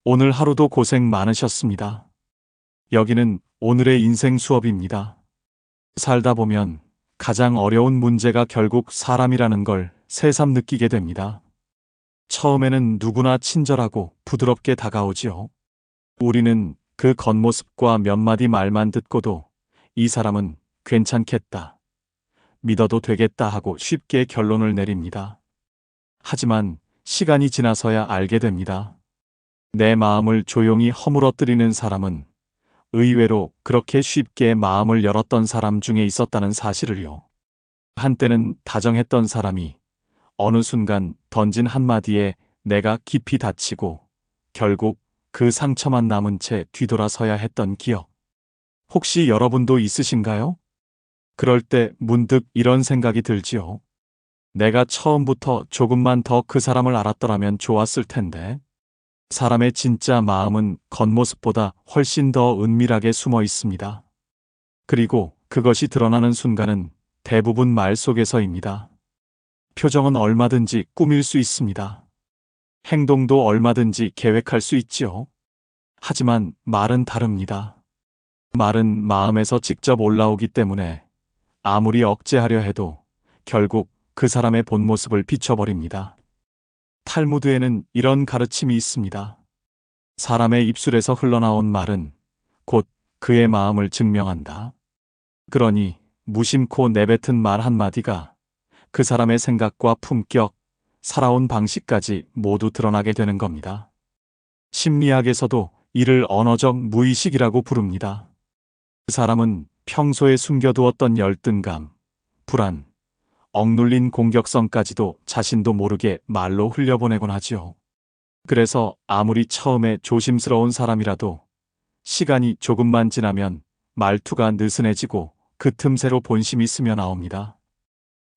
오늘 하루도 고생 많으셨습니다. 여기는 오늘의 인생 수업입니다. 살다 보면 가장 어려운 문제가 결국 사람이라는 걸 새삼 느끼게 됩니다. 처음에는 누구나 친절하고 부드럽게 다가오지요. 우리는 그 겉모습과 몇 마디 말만 듣고도 이 사람은 괜찮겠다, 믿어도 되겠다 하고 쉽게 결론을 내립니다. 하지만 시간이 지나서야 알게 됩니다. 내 마음을 조용히 허물어뜨리는 사람은 의외로 그렇게 쉽게 마음을 열었던 사람 중에 있었다는 사실을요. 한때는 다정했던 사람이 어느 순간 던진 한마디에 내가 깊이 다치고 결국 그 상처만 남은 채 뒤돌아서야 했던 기억. 혹시 여러분도 있으신가요? 그럴 때 문득 이런 생각이 들지요. 내가 처음부터 조금만 더 그 사람을 알았더라면 좋았을 텐데. 사람의 진짜 마음은 겉모습보다 훨씬 더 은밀하게 숨어 있습니다. 그리고 그것이 드러나는 순간은 대부분 말 속에서입니다. 표정은 얼마든지 꾸밀 수 있습니다. 행동도 얼마든지 계획할 수 있지요. 하지만 말은 다릅니다. 말은 마음에서 직접 올라오기 때문에 아무리 억제하려 해도 결국 그 사람의 본 모습을 비춰버립니다. 탈무드에는 이런 가르침이 있습니다. 사람의 입술에서 흘러나온 말은 곧 그의 마음을 증명한다. 그러니 무심코 내뱉은 말 한마디가 그 사람의 생각과 품격, 살아온 방식까지 모두 드러나게 되는 겁니다. 심리학에서도 이를 언어적 무의식이라고 부릅니다. 그 사람은 평소에 숨겨두었던 열등감, 불안, 억눌린 공격성까지도 자신도 모르게 말로 흘려보내곤 하지요. 그래서 아무리 처음에 조심스러운 사람이라도 시간이 조금만 지나면 말투가 느슨해지고 그 틈새로 본심이 스며 나옵니다.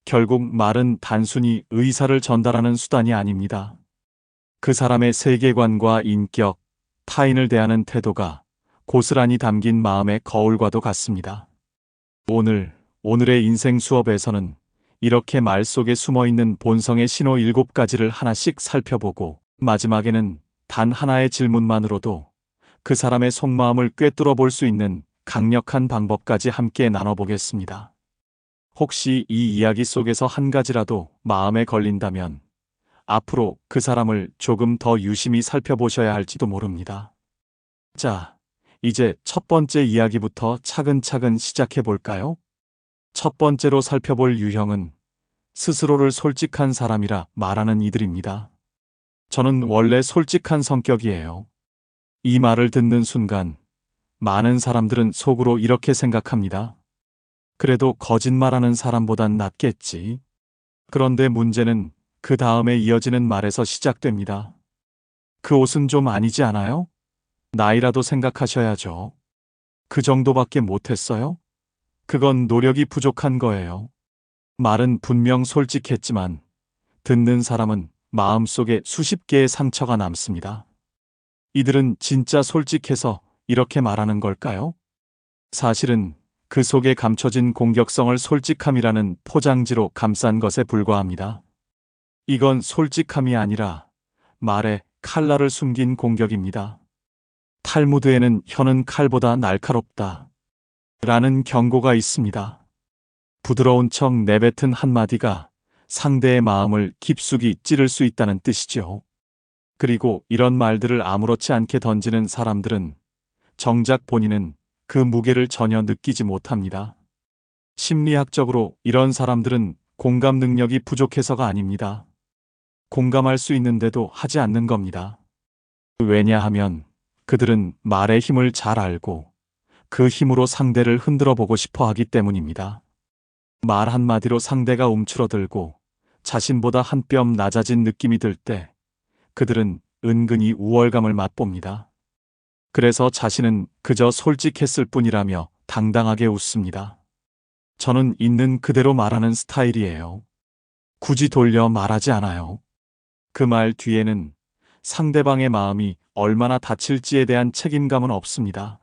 결국 말은 단순히 의사를 전달하는 수단이 아닙니다. 그 사람의 세계관과 인격, 타인을 대하는 태도가 고스란히 담긴 마음의 거울과도 같습니다. 오늘의 인생 수업에서는 이렇게 말 속에 숨어있는 본성의 신호 7가지를 하나씩 살펴보고 마지막에는 단 하나의 질문만으로도 그 사람의 속마음을 꿰뚫어 볼 수 있는 강력한 방법까지 함께 나눠보겠습니다. 혹시 이 이야기 속에서 한 가지라도 마음에 걸린다면 앞으로 그 사람을 조금 더 유심히 살펴보셔야 할지도 모릅니다. 자, 이제 첫 번째 이야기부터 차근차근 시작해 볼까요? 첫 번째로 살펴볼 유형은 스스로를 솔직한 사람이라 말하는 이들입니다. 저는 원래 솔직한 성격이에요. 이 말을 듣는 순간 많은 사람들은 속으로 이렇게 생각합니다. 그래도 거짓말하는 사람보단 낫겠지. 그런데 문제는 그 다음에 이어지는 말에서 시작됩니다. 그 옷은 좀 아니지 않아요? 나이라도 생각하셔야죠. 그 정도밖에 못했어요? 그건 노력이 부족한 거예요. 말은 분명 솔직했지만 듣는 사람은 마음속에 수십 개의 상처가 남습니다. 이들은 진짜 솔직해서 이렇게 말하는 걸까요? 사실은 그 속에 감춰진 공격성을 솔직함이라는 포장지로 감싼 것에 불과합니다. 이건 솔직함이 아니라 말에 칼날을 숨긴 공격입니다. 탈무드에는 혀는 칼보다 날카롭다 라는 경고가 있습니다. 부드러운 척 내뱉은 한마디가 상대의 마음을 깊숙이 찌를 수 있다는 뜻이죠. 그리고 이런 말들을 아무렇지 않게 던지는 사람들은 정작 본인은 그 무게를 전혀 느끼지 못합니다. 심리학적으로 이런 사람들은 공감 능력이 부족해서가 아닙니다. 공감할 수 있는데도 하지 않는 겁니다. 왜냐하면 그들은 말의 힘을 잘 알고 그 힘으로 상대를 흔들어 보고 싶어 하기 때문입니다. 말 한마디로 상대가 움츠러들고 자신보다 한 뼘 낮아진 느낌이 들 때 그들은 은근히 우월감을 맛봅니다. 그래서 자신은 그저 솔직했을 뿐이라며 당당하게 웃습니다. 저는 있는 그대로 말하는 스타일이에요. 굳이 돌려 말하지 않아요. 그 말 뒤에는 상대방의 마음이 얼마나 다칠지에 대한 책임감은 없습니다.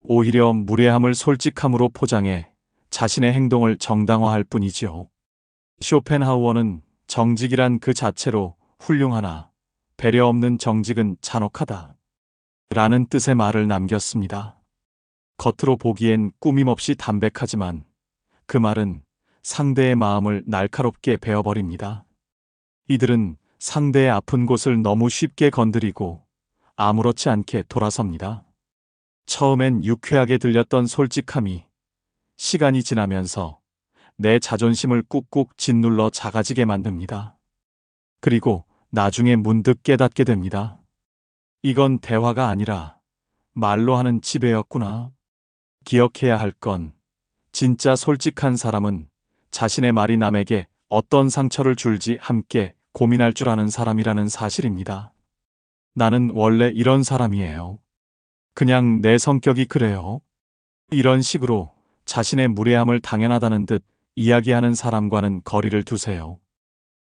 오히려 무례함을 솔직함으로 포장해 자신의 행동을 정당화할 뿐이지요. 쇼펜하우어는 정직이란 그 자체로 훌륭하나 배려 없는 정직은 잔혹하다 라는 뜻의 말을 남겼습니다. 겉으로 보기엔 꾸밈없이 담백하지만 그 말은 상대의 마음을 날카롭게 베어버립니다. 이들은 상대의 아픈 곳을 너무 쉽게 건드리고 아무렇지 않게 돌아섭니다. 처음엔 유쾌하게 들렸던 솔직함이 시간이 지나면서 내 자존심을 꾹꾹 짓눌러 작아지게 만듭니다. 그리고 나중에 문득 깨닫게 됩니다. 이건 대화가 아니라 말로 하는 지배였구나. 기억해야 할 건 진짜 솔직한 사람은 자신의 말이 남에게 어떤 상처를 줄지 함께 고민할 줄 아는 사람이라는 사실입니다. 나는 원래 이런 사람이에요. 그냥 내 성격이 그래요. 이런 식으로 자신의 무례함을 당연하다는 듯 이야기하는 사람과는 거리를 두세요.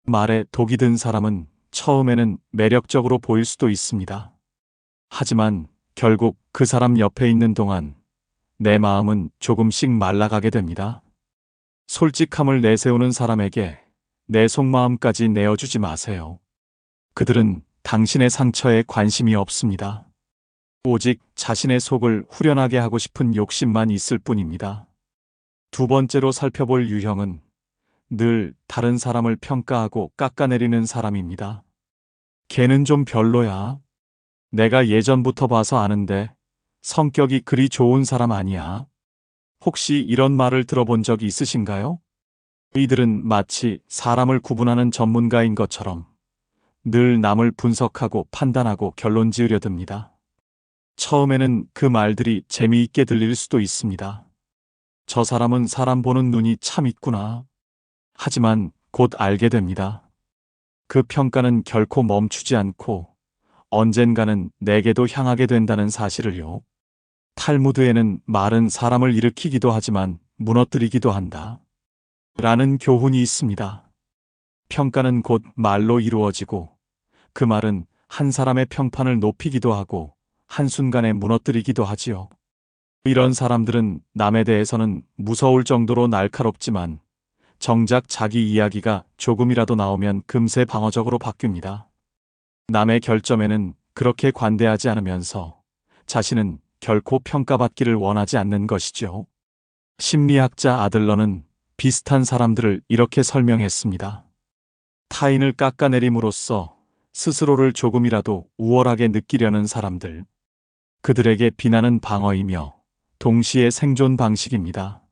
말에 독이 든 사람은 처음에는 매력적으로 보일 수도 있습니다. 하지만 결국 그 사람 옆에 있는 동안 내 마음은 조금씩 말라가게 됩니다. 솔직함을 내세우는 사람에게 내 속마음까지 내어주지 마세요. 그들은 당신의 상처에 관심이 없습니다. 오직 자신의 속을 후련하게 하고 싶은 욕심만 있을 뿐입니다. 두 번째로 살펴볼 유형은 늘 다른 사람을 평가하고 깎아내리는 사람입니다. 걔는 좀 별로야. 내가 예전부터 봐서 아는데 성격이 그리 좋은 사람 아니야. 혹시 이런 말을 들어본 적이 있으신가요? 이들은 마치 사람을 구분하는 전문가인 것처럼 늘 남을 분석하고 판단하고 결론 지으려 듭니다. 처음에는 그 말들이 재미있게 들릴 수도 있습니다. 저 사람은 사람 보는 눈이 참 있구나. 하지만 곧 알게 됩니다. 그 평가는 결코 멈추지 않고 언젠가는 내게도 향하게 된다는 사실을요. 탈무드에는 말은 사람을 일으키기도 하지만 무너뜨리기도 한다. 라는 교훈이 있습니다. 평가는 곧 말로 이루어지고 그 말은 한 사람의 평판을 높이기도 하고 한순간에 무너뜨리기도 하지요. 이런 사람들은 남에 대해서는 무서울 정도로 날카롭지만 정작 자기 이야기가 조금이라도 나오면 금세 방어적으로 바뀝니다. 남의 결점에는 그렇게 관대하지 않으면서 자신은 결코 평가받기를 원하지 않는 것이죠. 심리학자 아들러는 비슷한 사람들을 이렇게 설명했습니다. 타인을 깎아내림으로써 스스로를 조금이라도 우월하게 느끼려는 사람들. 그들에게 비난은 방어이며 동시에 생존 방식입니다.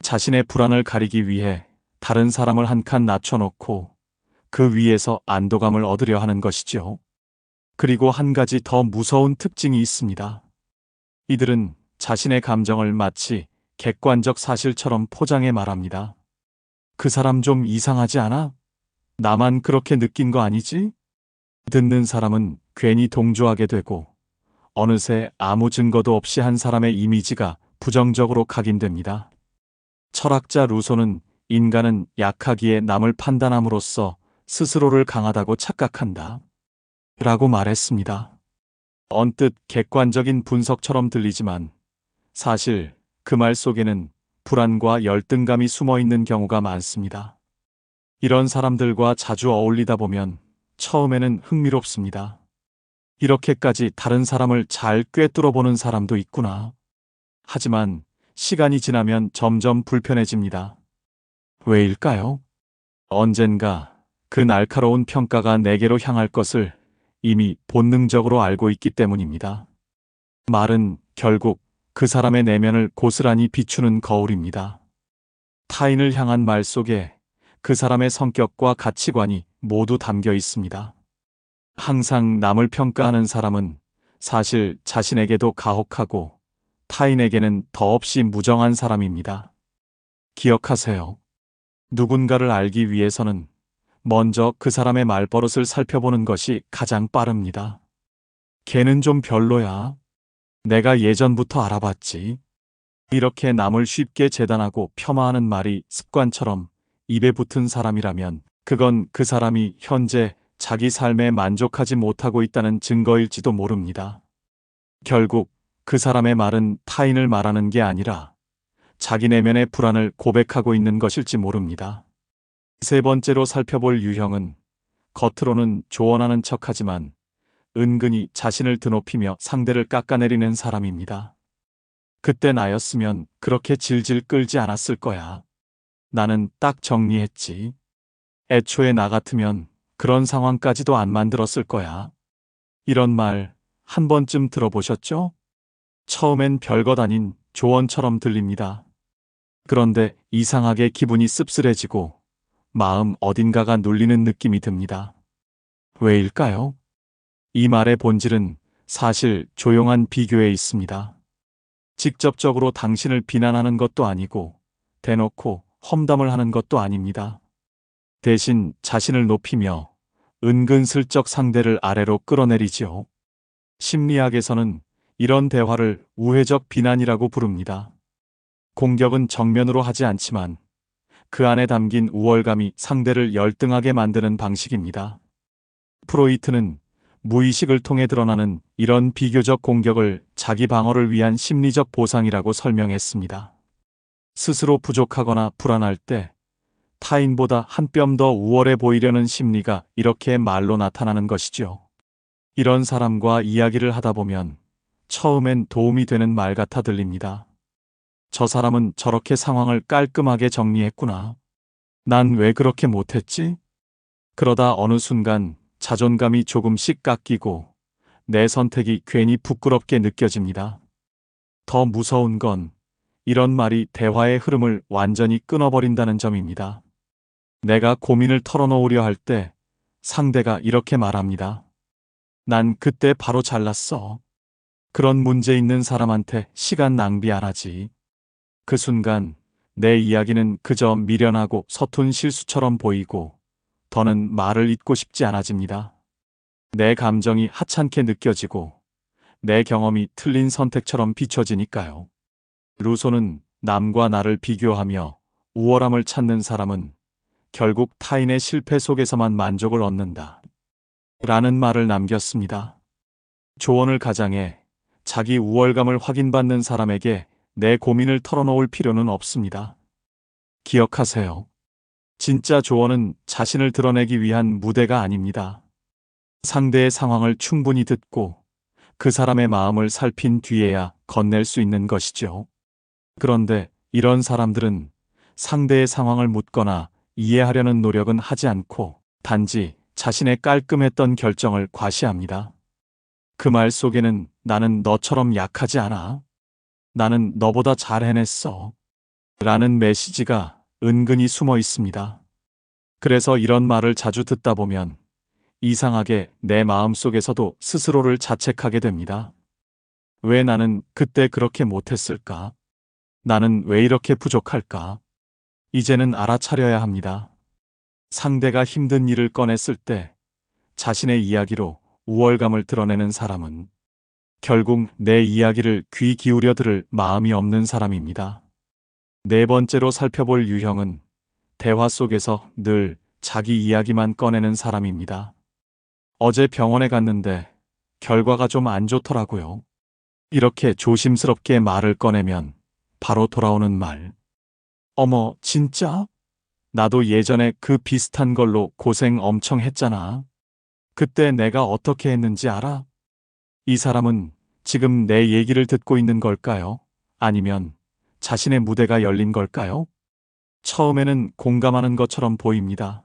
자신의 불안을 가리기 위해 다른 사람을 한 칸 낮춰놓고 그 위에서 안도감을 얻으려 하는 것이죠. 그리고 한 가지 더 무서운 특징이 있습니다. 이들은 자신의 감정을 마치 객관적 사실처럼 포장해 말합니다. 그 사람 좀 이상하지 않아? 나만 그렇게 느낀 거 아니지? 듣는 사람은 괜히 동조하게 되고 어느새 아무 증거도 없이 한 사람의 이미지가 부정적으로 각인됩니다. 철학자 루소는 인간은 약하기에 남을 판단함으로써 스스로를 강하다고 착각한다. 라고 말했습니다. 언뜻 객관적인 분석처럼 들리지만 사실 그 말 속에는 불안과 열등감이 숨어 있는 경우가 많습니다. 이런 사람들과 자주 어울리다 보면 처음에는 흥미롭습니다. 이렇게까지 다른 사람을 잘 꿰뚫어 보는 사람도 있구나. 하지만 시간이 지나면 점점 불편해집니다. 왜일까요? 언젠가 그 날카로운 평가가 내게로 향할 것을 이미 본능적으로 알고 있기 때문입니다. 말은 결국 그 사람의 내면을 고스란히 비추는 거울입니다. 타인을 향한 말 속에 그 사람의 성격과 가치관이 모두 담겨 있습니다. 항상 남을 평가하는 사람은 사실 자신에게도 가혹하고 타인에게는 더없이 무정한 사람입니다. 기억하세요. 누군가를 알기 위해서는 먼저 그 사람의 말버릇을 살펴보는 것이 가장 빠릅니다. 걔는 좀 별로야. 내가 예전부터 알아봤지. 이렇게 남을 쉽게 재단하고 폄하하는 말이 습관처럼 입에 붙은 사람이라면 그건 그 사람이 현재 자기 삶에 만족하지 못하고 있다는 증거일지도 모릅니다. 결국 그 사람의 말은 타인을 말하는 게 아니라 자기 내면의 불안을 고백하고 있는 것일지 모릅니다. 세 번째로 살펴볼 유형은 겉으로는 조언하는 척하지만 은근히 자신을 드높이며 상대를 깎아내리는 사람입니다. 그때 나였으면 그렇게 질질 끌지 않았을 거야. 나는 딱 정리했지. 애초에 나 같으면 그런 상황까지도 안 만들었을 거야. 이런 말 한 번쯤 들어보셨죠? 처음엔 별것 아닌 조언처럼 들립니다. 그런데 이상하게 기분이 씁쓸해지고 마음 어딘가가 눌리는 느낌이 듭니다. 왜일까요? 이 말의 본질은 사실 조용한 비교에 있습니다. 직접적으로 당신을 비난하는 것도 아니고 대놓고 험담을 하는 것도 아닙니다. 대신 자신을 높이며 은근슬쩍 상대를 아래로 끌어내리지요. 심리학에서는 이런 대화를 우회적 비난이라고 부릅니다. 공격은 정면으로 하지 않지만 그 안에 담긴 우월감이 상대를 열등하게 만드는 방식입니다. 프로이트는 무의식을 통해 드러나는 이런 비교적 공격을 자기 방어를 위한 심리적 보상이라고 설명했습니다. 스스로 부족하거나 불안할 때 타인보다 한 뼘 더 우월해 보이려는 심리가 이렇게 말로 나타나는 것이죠. 이런 사람과 이야기를 하다 보면 처음엔 도움이 되는 말 같아 들립니다. 저 사람은 저렇게 상황을 깔끔하게 정리했구나. 난 왜 그렇게 못했지? 그러다 어느 순간 자존감이 조금씩 깎이고 내 선택이 괜히 부끄럽게 느껴집니다. 더 무서운 건 이런 말이 대화의 흐름을 완전히 끊어버린다는 점입니다. 내가 고민을 털어놓으려 할 때 상대가 이렇게 말합니다. 난 그때 바로 잘났어. 그런 문제 있는 사람한테 시간 낭비 안 하지. 그 순간 내 이야기는 그저 미련하고 서툰 실수처럼 보이고 더는 말을 잇고 싶지 않아집니다. 내 감정이 하찮게 느껴지고 내 경험이 틀린 선택처럼 비춰지니까요. 루소는 남과 나를 비교하며 우월함을 찾는 사람은 결국 타인의 실패 속에서만 만족을 얻는다. 라는 말을 남겼습니다. 조언을 가장해 자기 우월감을 확인받는 사람에게 내 고민을 털어놓을 필요는 없습니다. 기억하세요. 진짜 조언은 자신을 드러내기 위한 무대가 아닙니다. 상대의 상황을 충분히 듣고 그 사람의 마음을 살핀 뒤에야 건넬 수 있는 것이죠. 그런데 이런 사람들은 상대의 상황을 묻거나 이해하려는 노력은 하지 않고 단지 자신의 깔끔했던 결정을 과시합니다. 그 말 속에는 나는 너처럼 약하지 않아. 나는 너보다 잘 해냈어. 라는 메시지가 은근히 숨어 있습니다. 그래서 이런 말을 자주 듣다 보면 이상하게 내 마음 속에서도 스스로를 자책하게 됩니다. 왜 나는 그때 그렇게 못했을까? 나는 왜 이렇게 부족할까? 이제는 알아차려야 합니다. 상대가 힘든 일을 꺼냈을 때 자신의 이야기로 우월감을 드러내는 사람은 결국 내 이야기를 귀 기울여 들을 마음이 없는 사람입니다. 네 번째로 살펴볼 유형은 대화 속에서 늘 자기 이야기만 꺼내는 사람입니다. 어제 병원에 갔는데 결과가 좀 안 좋더라고요. 이렇게 조심스럽게 말을 꺼내면 바로 돌아오는 말. 어머, 진짜? 나도 예전에 그 비슷한 걸로 고생 엄청 했잖아. 그때 내가 어떻게 했는지 알아? 이 사람은 지금 내 얘기를 듣고 있는 걸까요? 아니면 자신의 무대가 열린 걸까요? 처음에는 공감하는 것처럼 보입니다.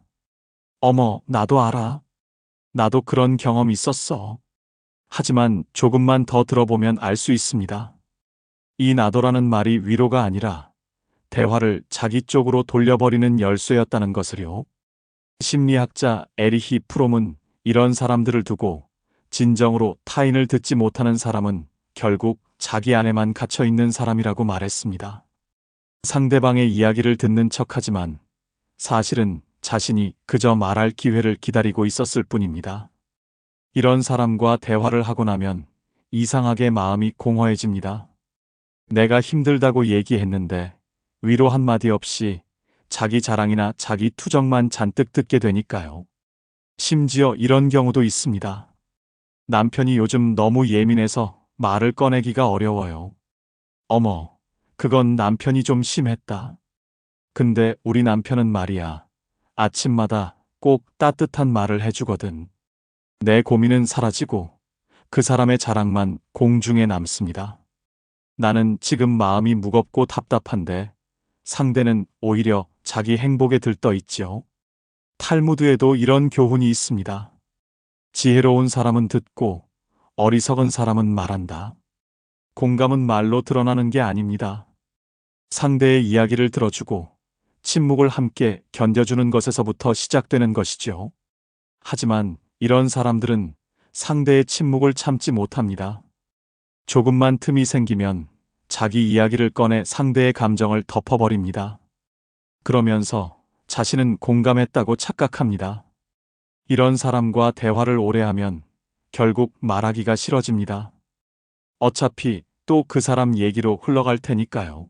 어머, 나도 알아. 나도 그런 경험 있었어. 하지만 조금만 더 들어보면 알 수 있습니다. 이 나도라는 말이 위로가 아니라 대화를 자기 쪽으로 돌려버리는 열쇠였다는 것을요. 심리학자 에리히 프롬은 이런 사람들을 두고 진정으로 타인을 듣지 못하는 사람은 결국 자기 안에만 갇혀 있는 사람이라고 말했습니다. 상대방의 이야기를 듣는 척하지만 사실은 자신이 그저 말할 기회를 기다리고 있었을 뿐입니다. 이런 사람과 대화를 하고 나면 이상하게 마음이 공허해집니다. 내가 힘들다고 얘기했는데 위로 한마디 없이 자기 자랑이나 자기 투정만 잔뜩 듣게 되니까요. 심지어 이런 경우도 있습니다. 남편이 요즘 너무 예민해서 말을 꺼내기가 어려워요. 어머, 그건 남편이 좀 심했다. 근데 우리 남편은 말이야. 아침마다 꼭 따뜻한 말을 해주거든. 내 고민은 사라지고 그 사람의 자랑만 공중에 남습니다. 나는 지금 마음이 무겁고 답답한데 상대는 오히려 자기 행복에 들떠 있지요. 탈무드에도 이런 교훈이 있습니다. 지혜로운 사람은 듣고 어리석은 사람은 말한다. 공감은 말로 드러나는 게 아닙니다. 상대의 이야기를 들어주고 침묵을 함께 견뎌주는 것에서부터 시작되는 것이죠. 하지만 이런 사람들은 상대의 침묵을 참지 못합니다. 조금만 틈이 생기면 자기 이야기를 꺼내 상대의 감정을 덮어버립니다. 그러면서 자신은 공감했다고 착각합니다. 이런 사람과 대화를 오래 하면 결국 말하기가 싫어집니다. 어차피 또 그 사람 얘기로 흘러갈 테니까요.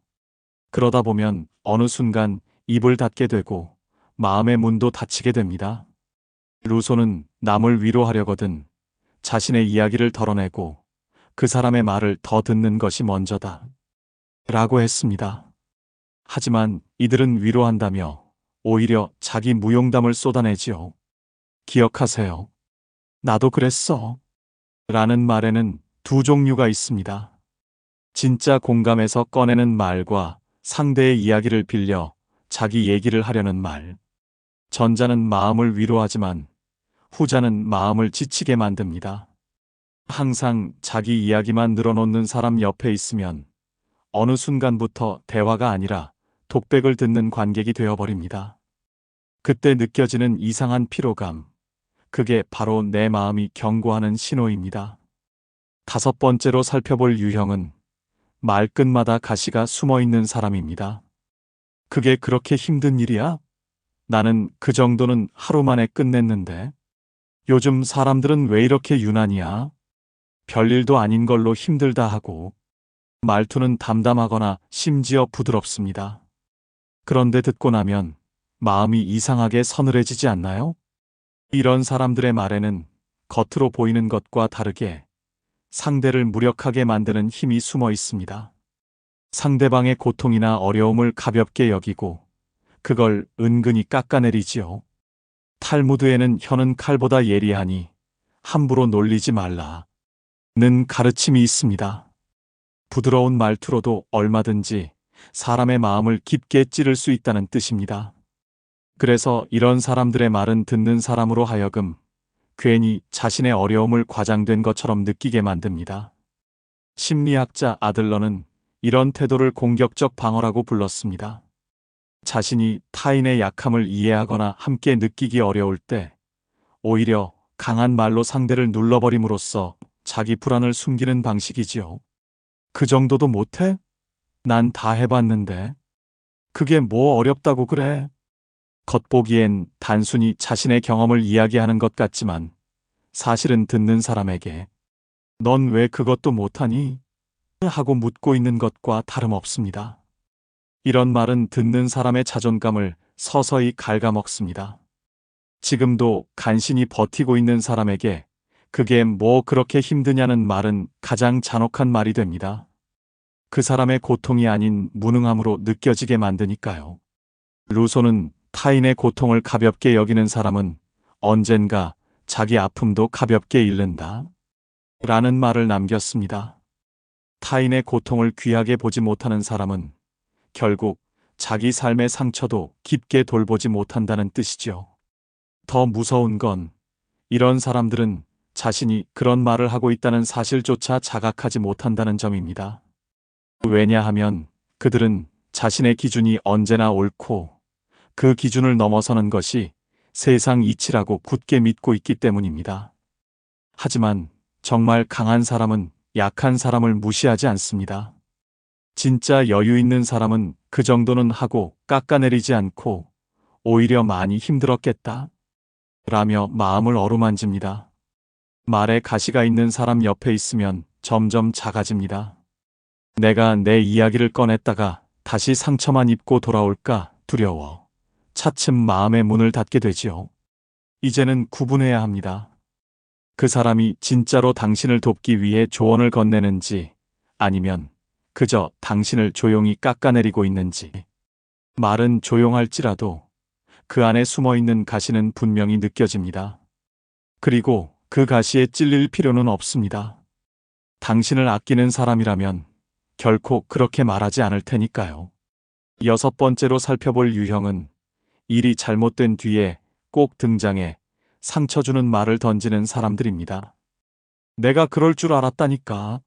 그러다 보면 어느 순간 입을 닫게 되고 마음의 문도 닫히게 됩니다. 루소는 남을 위로하려거든 자신의 이야기를 덜어내고 그 사람의 말을 더 듣는 것이 먼저다. 라고 했습니다. 하지만 이들은 위로한다며 오히려 자기 무용담을 쏟아내지요. 기억하세요. 나도 그랬어. 라는 말에는 두 종류가 있습니다. 진짜 공감해서 꺼내는 말과 상대의 이야기를 빌려 자기 얘기를 하려는 말. 전자는 마음을 위로하지만 후자는 마음을 지치게 만듭니다. 항상 자기 이야기만 늘어놓는 사람 옆에 있으면 어느 순간부터 대화가 아니라 독백을 듣는 관객이 되어버립니다. 그때 느껴지는 이상한 피로감. 그게 바로 내 마음이 경고하는 신호입니다. 다섯 번째로 살펴볼 유형은 말끝마다 가시가 숨어 있는 사람입니다. 그게 그렇게 힘든 일이야? 나는 그 정도는 하루 만에 끝냈는데. 요즘 사람들은 왜 이렇게 유난이야? 별일도 아닌 걸로 힘들다 하고. 말투는 담담하거나 심지어 부드럽습니다. 그런데 듣고 나면 마음이 이상하게 서늘해지지 않나요? 이런 사람들의 말에는 겉으로 보이는 것과 다르게 상대를 무력하게 만드는 힘이 숨어 있습니다. 상대방의 고통이나 어려움을 가볍게 여기고 그걸 은근히 깎아내리지요. 탈무드에는 혀는 칼보다 예리하니 함부로 놀리지 말라. 는 가르침이 있습니다. 부드러운 말투로도 얼마든지 사람의 마음을 깊게 찌를 수 있다는 뜻입니다. 그래서 이런 사람들의 말은 듣는 사람으로 하여금 괜히 자신의 어려움을 과장된 것처럼 느끼게 만듭니다. 심리학자 아들러는 이런 태도를 공격적 방어라고 불렀습니다. 자신이 타인의 약함을 이해하거나 함께 느끼기 어려울 때 오히려 강한 말로 상대를 눌러버림으로써 자기 불안을 숨기는 방식이지요. 그 정도도 못해? 난 다 해봤는데. 그게 뭐 어렵다고 그래? 겉보기엔 단순히 자신의 경험을 이야기하는 것 같지만 사실은 듣는 사람에게 넌 왜 그것도 못하니? 하고 묻고 있는 것과 다름없습니다. 이런 말은 듣는 사람의 자존감을 서서히 갉아먹습니다. 지금도 간신히 버티고 있는 사람에게 그게 뭐 그렇게 힘드냐는 말은 가장 잔혹한 말이 됩니다. 그 사람의 고통이 아닌 무능함으로 느껴지게 만드니까요. 루소는 타인의 고통을 가볍게 여기는 사람은 언젠가 자기 아픔도 가볍게 잃는다. 라는 말을 남겼습니다. 타인의 고통을 귀하게 보지 못하는 사람은 결국 자기 삶의 상처도 깊게 돌보지 못한다는 뜻이죠. 더 무서운 건 이런 사람들은 자신이 그런 말을 하고 있다는 사실조차 자각하지 못한다는 점입니다. 왜냐하면 그들은 자신의 기준이 언제나 옳고 그 기준을 넘어서는 것이 세상 이치라고 굳게 믿고 있기 때문입니다. 하지만 정말 강한 사람은 약한 사람을 무시하지 않습니다. 진짜 여유 있는 사람은 그 정도는 하고 깎아내리지 않고 오히려 많이 힘들었겠다. 라며 마음을 어루만집니다. 말에 가시가 있는 사람 옆에 있으면 점점 작아집니다. 내가 내 이야기를 꺼냈다가 다시 상처만 입고 돌아올까 두려워. 차츰 마음의 문을 닫게 되지요. 이제는 구분해야 합니다. 그 사람이 진짜로 당신을 돕기 위해 조언을 건네는지 아니면 그저 당신을 조용히 깎아내리고 있는지. 말은 조용할지라도 그 안에 숨어있는 가시는 분명히 느껴집니다. 그리고 그 가시에 찔릴 필요는 없습니다. 당신을 아끼는 사람이라면 결코 그렇게 말하지 않을 테니까요. 여섯 번째로 살펴볼 유형은 일이 잘못된 뒤에 꼭 등장해 상처 주는 말을 던지는 사람들입니다. 내가 그럴 줄 알았다니까.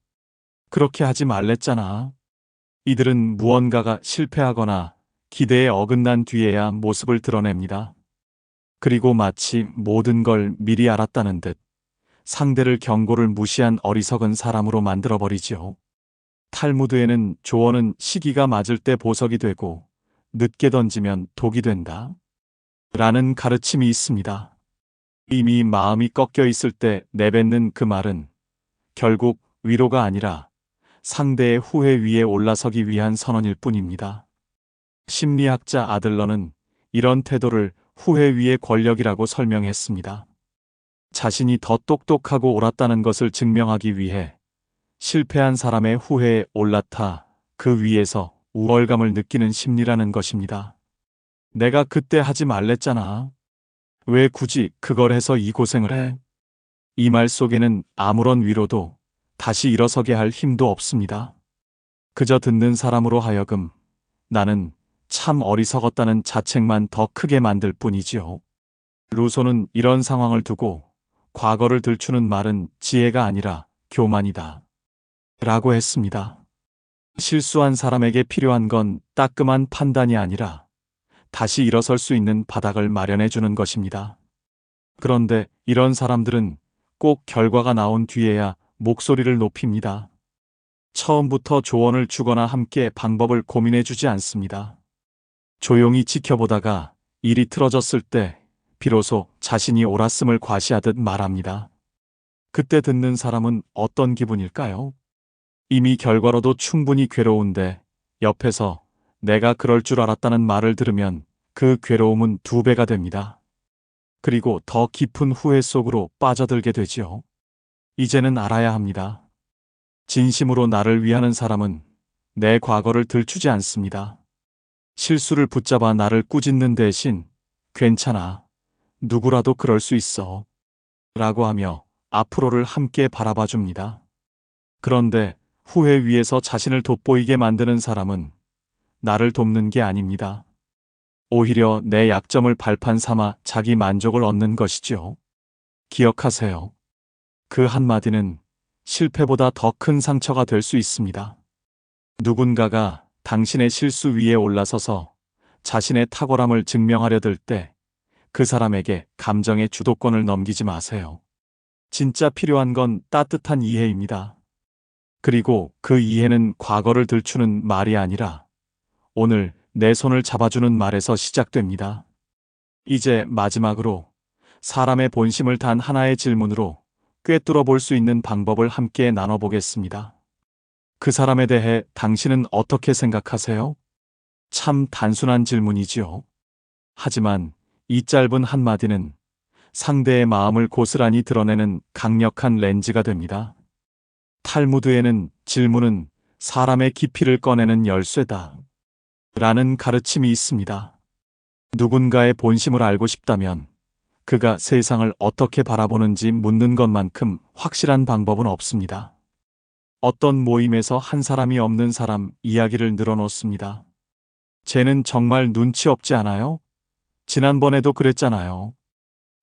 그렇게 하지 말랬잖아. 이들은 무언가가 실패하거나 기대에 어긋난 뒤에야 모습을 드러냅니다. 그리고 마치 모든 걸 미리 알았다는 듯 상대를 경고를 무시한 어리석은 사람으로 만들어버리지요. 탈무드에는 조언은 시기가 맞을 때 보석이 되고 늦게 던지면 독이 된다. 라는 가르침이 있습니다. 이미 마음이 꺾여 있을 때 내뱉는 그 말은 결국 위로가 아니라 상대의 후회 위에 올라서기 위한 선언일 뿐입니다. 심리학자 아들러는 이런 태도를 후회 위의 권력이라고 설명했습니다. 자신이 더 똑똑하고 옳았다는 것을 증명하기 위해 실패한 사람의 후회에 올라타 그 위에서 우월감을 느끼는 심리라는 것입니다. 내가 그때 하지 말랬잖아. 왜 굳이 그걸 해서 이 고생을 해? 이 말 속에는 아무런 위로도 다시 일어서게 할 힘도 없습니다. 그저 듣는 사람으로 하여금 나는 참 어리석었다는 자책만 더 크게 만들 뿐이지요. 루소는 이런 상황을 두고 과거를 들추는 말은 지혜가 아니라 교만이다. 라고 했습니다. 실수한 사람에게 필요한 건 따끔한 판단이 아니라 다시 일어설 수 있는 바닥을 마련해 주는 것입니다. 그런데 이런 사람들은 꼭 결과가 나온 뒤에야 목소리를 높입니다. 처음부터 조언을 주거나 함께 방법을 고민해 주지 않습니다. 조용히 지켜보다가 일이 틀어졌을 때 비로소 자신이 옳았음을 과시하듯 말합니다. 그때 듣는 사람은 어떤 기분일까요? 이미 결과로도 충분히 괴로운데 옆에서 내가 그럴 줄 알았다는 말을 들으면 그 괴로움은 2배가 됩니다. 그리고 더 깊은 후회 속으로 빠져들게 되지요. 이제는 알아야 합니다. 진심으로 나를 위하는 사람은 내 과거를 들추지 않습니다. 실수를 붙잡아 나를 꾸짖는 대신 괜찮아. 누구라도 그럴 수 있어. 라고 하며 앞으로를 함께 바라봐 줍니다. 그런데 후회 위에서 자신을 돋보이게 만드는 사람은 나를 돕는 게 아닙니다. 오히려 내 약점을 발판 삼아 자기 만족을 얻는 것이죠. 기억하세요. 그 한마디는 실패보다 더 큰 상처가 될 수 있습니다. 누군가가 당신의 실수 위에 올라서서 자신의 탁월함을 증명하려 들 때 그 사람에게 감정의 주도권을 넘기지 마세요. 진짜 필요한 건 따뜻한 이해입니다. 그리고 그 이해는 과거를 들추는 말이 아니라 오늘 내 손을 잡아주는 말에서 시작됩니다. 이제 마지막으로 사람의 본심을 단 하나의 질문으로 꿰뚫어 볼 수 있는 방법을 함께 나눠보겠습니다. 그 사람에 대해 당신은 어떻게 생각하세요? 참 단순한 질문이지요. 하지만 이 짧은 한마디는 상대의 마음을 고스란히 드러내는 강력한 렌즈가 됩니다. 탈무드에는 질문은 사람의 깊이를 꺼내는 열쇠다. 라는 가르침이 있습니다. 누군가의 본심을 알고 싶다면 그가 세상을 어떻게 바라보는지 묻는 것만큼 확실한 방법은 없습니다. 어떤 모임에서 한 사람이 없는 사람 이야기를 늘어놓습니다. 쟤는 정말 눈치 없지 않아요? 지난번에도 그랬잖아요.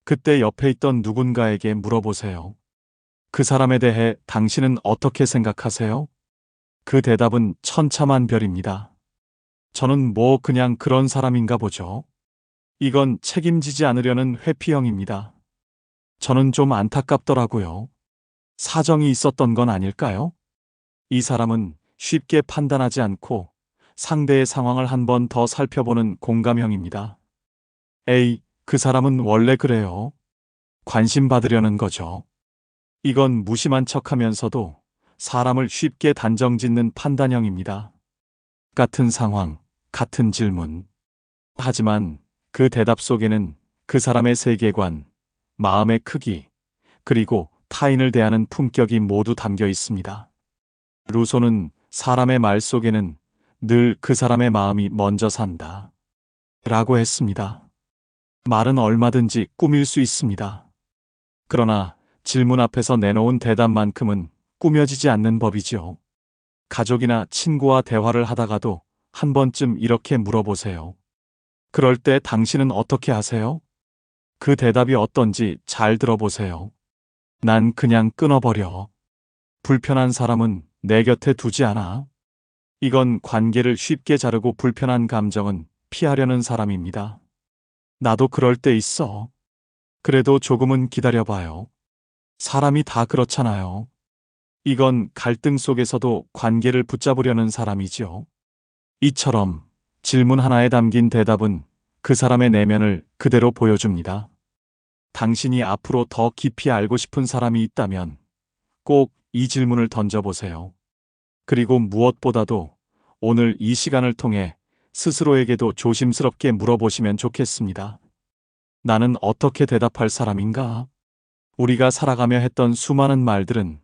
그때 옆에 있던 누군가에게 물어보세요. 그 사람에 대해 당신은 어떻게 생각하세요? 그 대답은 천차만별입니다. 저는 뭐 그냥 그런 사람인가 보죠. 이건 책임지지 않으려는 회피형입니다. 저는 좀 안타깝더라고요. 사정이 있었던 건 아닐까요? 이 사람은 쉽게 판단하지 않고 상대의 상황을 한 번 더 살펴보는 공감형입니다. 에이, 그 사람은 원래 그래요. 관심 받으려는 거죠. 이건 무심한 척하면서도 사람을 쉽게 단정짓는 판단형입니다. 같은 상황, 같은 질문. 하지만 그 대답 속에는 그 사람의 세계관, 마음의 크기, 그리고 타인을 대하는 품격이 모두 담겨 있습니다. 루소는 사람의 말 속에는 늘 그 사람의 마음이 먼저 산다. 라고 했습니다. 말은 얼마든지 꾸밀 수 있습니다. 그러나 질문 앞에서 내놓은 대답만큼은 꾸며지지 않는 법이지요. 가족이나 친구와 대화를 하다가도 한 번쯤 이렇게 물어보세요. 그럴 때 당신은 어떻게 하세요? 그 대답이 어떤지 잘 들어보세요. 난 그냥 끊어버려. 불편한 사람은 내 곁에 두지 않아. 이건 관계를 쉽게 자르고 불편한 감정은 피하려는 사람입니다. 나도 그럴 때 있어. 그래도 조금은 기다려봐요. 사람이 다 그렇잖아요. 이건 갈등 속에서도 관계를 붙잡으려는 사람이지요. 이처럼 질문 하나에 담긴 대답은 그 사람의 내면을 그대로 보여줍니다. 당신이 앞으로 더 깊이 알고 싶은 사람이 있다면 꼭 이 질문을 던져보세요. 그리고 무엇보다도 오늘 이 시간을 통해 스스로에게도 조심스럽게 물어보시면 좋겠습니다. 나는 어떻게 대답할 사람인가? 우리가 살아가며 했던 수많은 말들은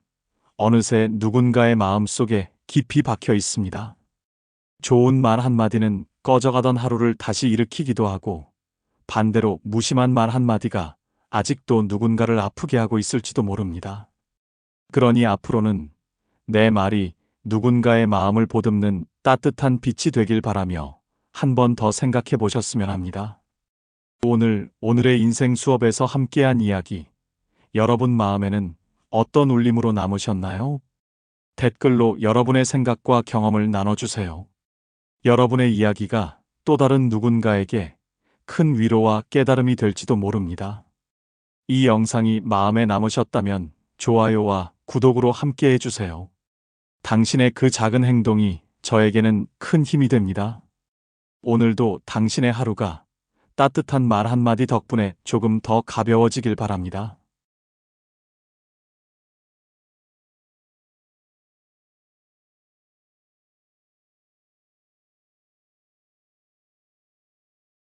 어느새 누군가의 마음 속에 깊이 박혀 있습니다. 좋은 말 한마디는 꺼져가던 하루를 다시 일으키기도 하고, 반대로 무심한 말 한마디가 아직도 누군가를 아프게 하고 있을지도 모릅니다. 그러니 앞으로는 내 말이 누군가의 마음을 보듬는 따뜻한 빛이 되길 바라며 한 번 더 생각해 보셨으면 합니다. 오늘의 인생 수업에서 함께한 이야기, 여러분 마음에는 어떤 울림으로 남으셨나요? 댓글로 여러분의 생각과 경험을 나눠주세요. 여러분의 이야기가 또 다른 누군가에게 큰 위로와 깨달음이 될지도 모릅니다. 이 영상이 마음에 남으셨다면 좋아요와 구독으로 함께 해주세요. 당신의 그 작은 행동이 저에게는 큰 힘이 됩니다. 오늘도 당신의 하루가 따뜻한 말 한마디 덕분에 조금 더 가벼워지길 바랍니다.